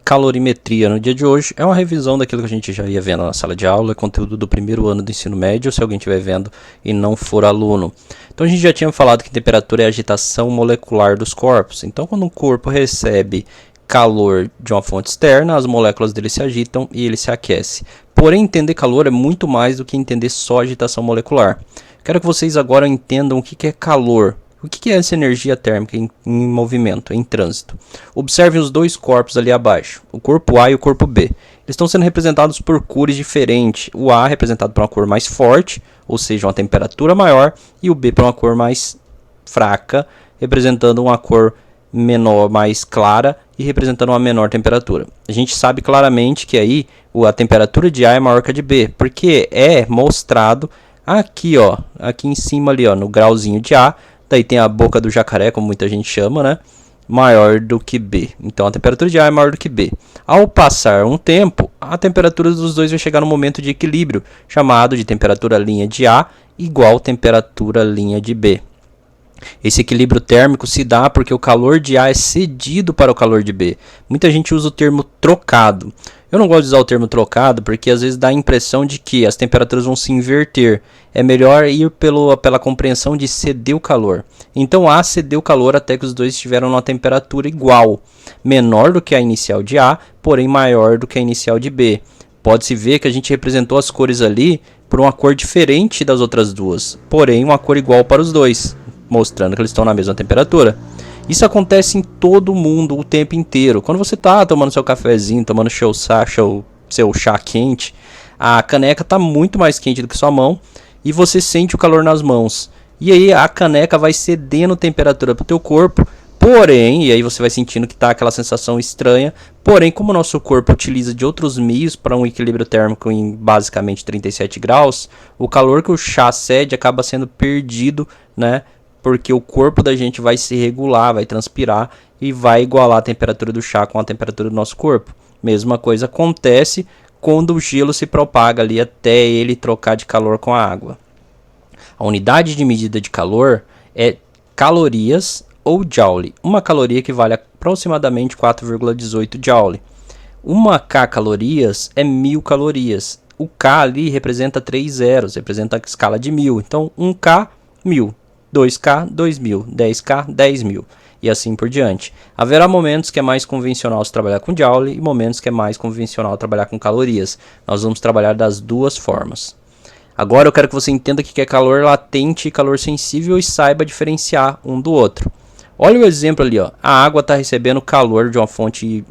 calorimetria no dia de hoje é uma revisão daquilo que a gente já ia vendo na sala de aula, conteúdo do primeiro ano do ensino médio, se alguém estiver vendo e não for aluno. Então a gente já tinha falado que temperatura é a agitação molecular dos corpos. Então quando um corpo recebe calor de uma fonte externa, as moléculas dele se agitam e ele se aquece. Porém, entender calor é muito mais do que entender só agitação molecular. Quero que vocês agora entendam o que é calor. O que é essa energia térmica em movimento, em trânsito? Observem os dois corpos ali abaixo, o corpo A e o corpo B. Eles estão sendo representados por cores diferentes. O A é representado por uma cor mais forte, ou seja, uma temperatura maior, e o B por uma cor mais fraca, representando uma cor menor, mais clara e representando uma menor temperatura. A gente sabe claramente que aí a temperatura de A é maior que a de B, porque é mostrado aqui, ó, aqui em cima ali, ó, no grauzinho de A. Daí tem a boca do jacaré, como muita gente chama, né? Maior do que B. Então a temperatura de A é maior do que B. Ao passar um tempo, a temperatura dos dois vai chegar no momento de equilíbrio, chamado de temperatura linha de A igual temperatura linha de B. Esse equilíbrio térmico se dá porque o calor de A é cedido para o calor de B. Muita gente usa o termo trocado. Eu não gosto de usar o termo trocado porque às vezes dá a impressão de que as temperaturas vão se inverter. É melhor ir pela compreensão de ceder o calor. Então A cedeu o calor até que os dois estiveram numa temperatura igual, menor do que a inicial de A, porém maior do que a inicial de B. Pode-se ver que a gente representou as cores ali por uma cor diferente das outras duas, porém uma cor igual para os dois, mostrando que eles estão na mesma temperatura. Isso acontece em todo mundo o tempo inteiro. Quando você está tomando seu cafezinho, tomando seu chá quente, a caneca está muito mais quente do que sua mão e você sente o calor nas mãos. E aí a caneca vai cedendo temperatura para o teu corpo, porém, e aí você vai sentindo que está aquela sensação estranha, porém, como o nosso corpo utiliza de outros meios para um equilíbrio térmico em basicamente 37 graus, o calor que o chá cede acaba sendo perdido, né? Porque o corpo da gente vai se regular, vai transpirar e vai igualar a temperatura do chá com a temperatura do nosso corpo. Mesma coisa acontece quando o gelo se propaga ali até ele trocar de calor com a água. A unidade de medida de calor é calorias ou joule. Uma caloria equivale a aproximadamente 4,18 joule. Uma K calorias é 1000 calorias. O K ali representa 3 zeros, representa a escala de 1000. Então 1K, 1000. 2K, 2000, 10K, 10.000 e assim por diante. Haverá momentos que é mais convencional se trabalhar com joule e momentos que é mais convencional trabalhar com calorias. Nós vamos trabalhar das duas formas. Agora eu quero que você entenda o que é calor latente e calor sensível e saiba diferenciar um do outro. Olha o exemplo ali, ó. A água está recebendo calor de uma fonte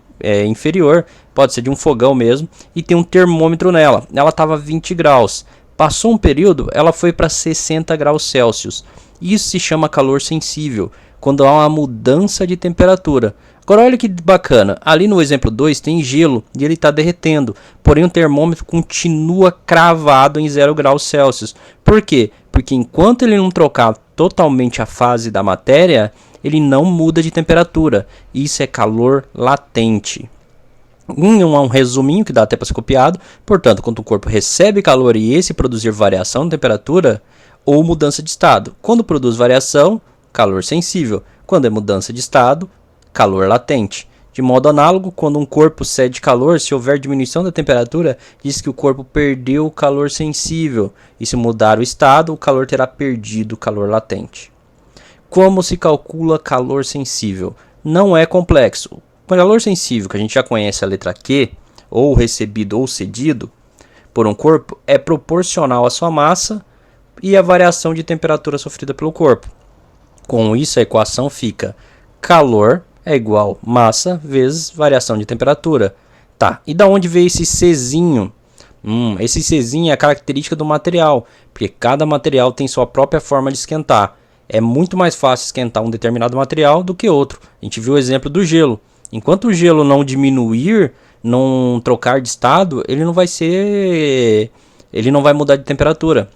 inferior, pode ser de um fogão mesmo, e tem um termômetro nela. Ela estava 20 graus. Passou um período, ela foi para 60 graus Celsius. Isso se chama calor sensível, quando há uma mudança de temperatura. Agora olha que bacana, ali no exemplo 2 tem gelo e ele está derretendo, porém o termômetro continua cravado em 0 graus Celsius. Por quê? Porque enquanto ele não trocar totalmente a fase da matéria, ele não muda de temperatura. Isso é calor latente. Um resuminho que dá até para ser copiado. Portanto, quando o corpo recebe calor e esse produzir variação de temperatura ou mudança de estado. Quando produz variação, calor sensível. Quando é mudança de estado, calor latente. De modo análogo, quando um corpo cede calor, se houver diminuição da temperatura, diz que o corpo perdeu o calor sensível. E se mudar o estado, o calor terá perdido o calor latente. Como se calcula calor sensível? Não é complexo. O calor sensível, que a gente já conhece a letra Q, ou recebido ou cedido, por um corpo, é proporcional à sua massa e a variação de temperatura sofrida pelo corpo. Com isso, a equação fica calor é igual massa vezes variação de temperatura. Tá, e da onde veio esse Czinho? Esse Czinho é a característica do material, porque cada material tem sua própria forma de esquentar. É muito mais fácil esquentar um determinado material do que outro. A gente viu o exemplo do gelo. Enquanto o gelo não diminuir, não trocar de estado, ele não vai mudar de temperatura.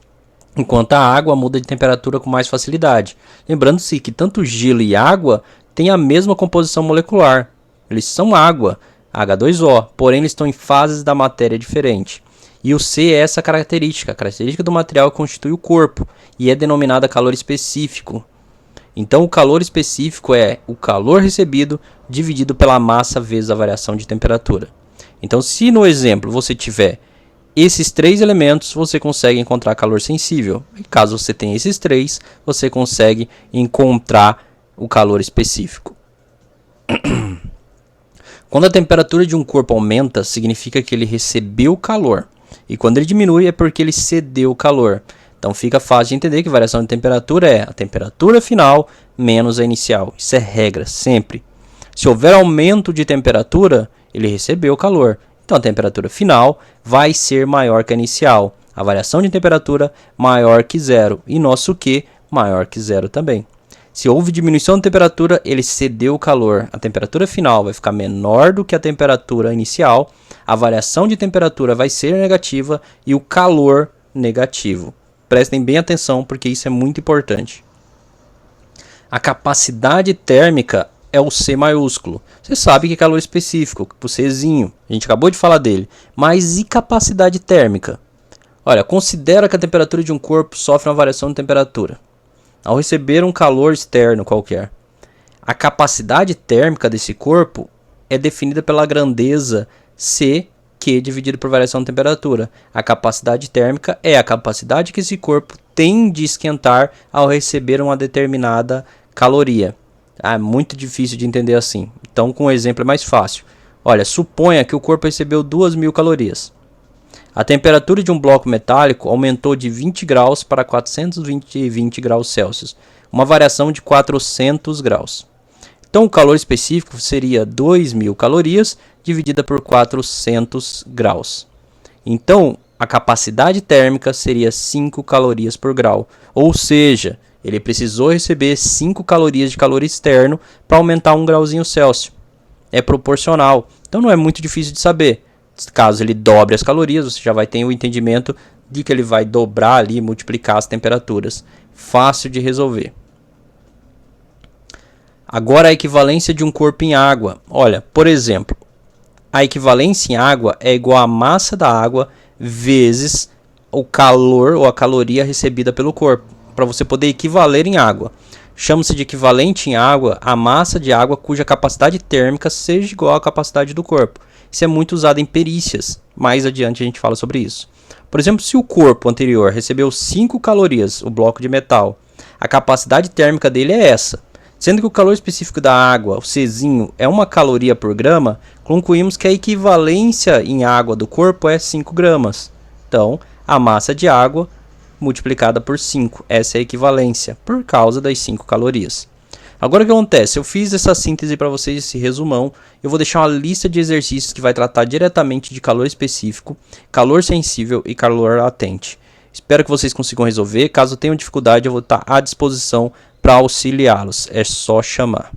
Enquanto a água muda de temperatura com mais facilidade. Lembrando-se que tanto gelo e água têm a mesma composição molecular. Eles são água, H2O, porém eles estão em fases da matéria diferentes. E o C é essa característica. A característica do material constitui o corpo e é denominada calor específico. Então o calor específico é o calor recebido dividido pela massa vezes a variação de temperatura. Então se no exemplo você tiver esses 3 elementos, você consegue encontrar calor sensível. E caso você tenha esses 3, você consegue encontrar o calor específico. Quando a temperatura de um corpo aumenta, significa que ele recebeu calor. E quando ele diminui, é porque ele cedeu calor. Então fica fácil de entender que variação de temperatura é a temperatura final menos a inicial. Isso é regra, sempre. Se houver aumento de temperatura, ele recebeu calor. Então a temperatura final vai ser maior que a inicial. A variação de temperatura maior que zero. E nosso Q maior que zero também. Se houve diminuição de temperatura, ele cedeu o calor. A temperatura final vai ficar menor do que a temperatura inicial. A variação de temperatura vai ser negativa e o calor negativo. Prestem bem atenção porque isso é muito importante. A capacidade térmica é o C maiúsculo. Você sabe que é calor específico, o Czinho. A gente acabou de falar dele. Mas e capacidade térmica? Olha, considera que a temperatura de um corpo sofre uma variação de temperatura ao receber um calor externo qualquer. A capacidade térmica desse corpo é definida pela grandeza CQ dividido por variação de temperatura. A capacidade térmica é a capacidade que esse corpo tem de esquentar ao receber uma determinada caloria. É muito difícil de entender assim. Então, com um exemplo é mais fácil. Olha, suponha que o corpo recebeu 2.000 calorias. A temperatura de um bloco metálico aumentou de 20 graus para 420 graus Celsius, uma variação de 400 graus. Então, o calor específico seria 2.000 calorias dividida por 400 graus. Então, a capacidade térmica seria 5 calorias por grau, ou seja, ele precisou receber 5 calorias de calor externo para aumentar 1 grauzinho Celsius. É proporcional, então não é muito difícil de saber. Caso ele dobre as calorias, você já vai ter o entendimento de que ele vai dobrar ali e multiplicar as temperaturas. Fácil de resolver. Agora a equivalência de um corpo em água. Olha, por exemplo, a equivalência em água é igual à massa da água vezes o calor ou a caloria recebida pelo corpo, para você poder equivaler em água. Chama-se de equivalente em água a massa de água cuja capacidade térmica seja igual à capacidade do corpo. Isso é muito usado em perícias. Mais adiante a gente fala sobre isso. Por exemplo, se o corpo anterior recebeu 5 calorias, o bloco de metal, a capacidade térmica dele é essa. Sendo que o calor específico da água, o Czinho, é 1 caloria por grama, concluímos que a equivalência em água do corpo é 5 gramas. Então, a massa de água multiplicada por 5. Essa é a equivalência, por causa das 5 calorias. Agora o que acontece? Eu fiz essa síntese para vocês, esse resumão. Eu vou deixar uma lista de exercícios que vai tratar diretamente de calor específico, calor sensível e calor latente. Espero que vocês consigam resolver. Caso tenham dificuldade, eu vou estar à disposição para auxiliá-los. É só chamar.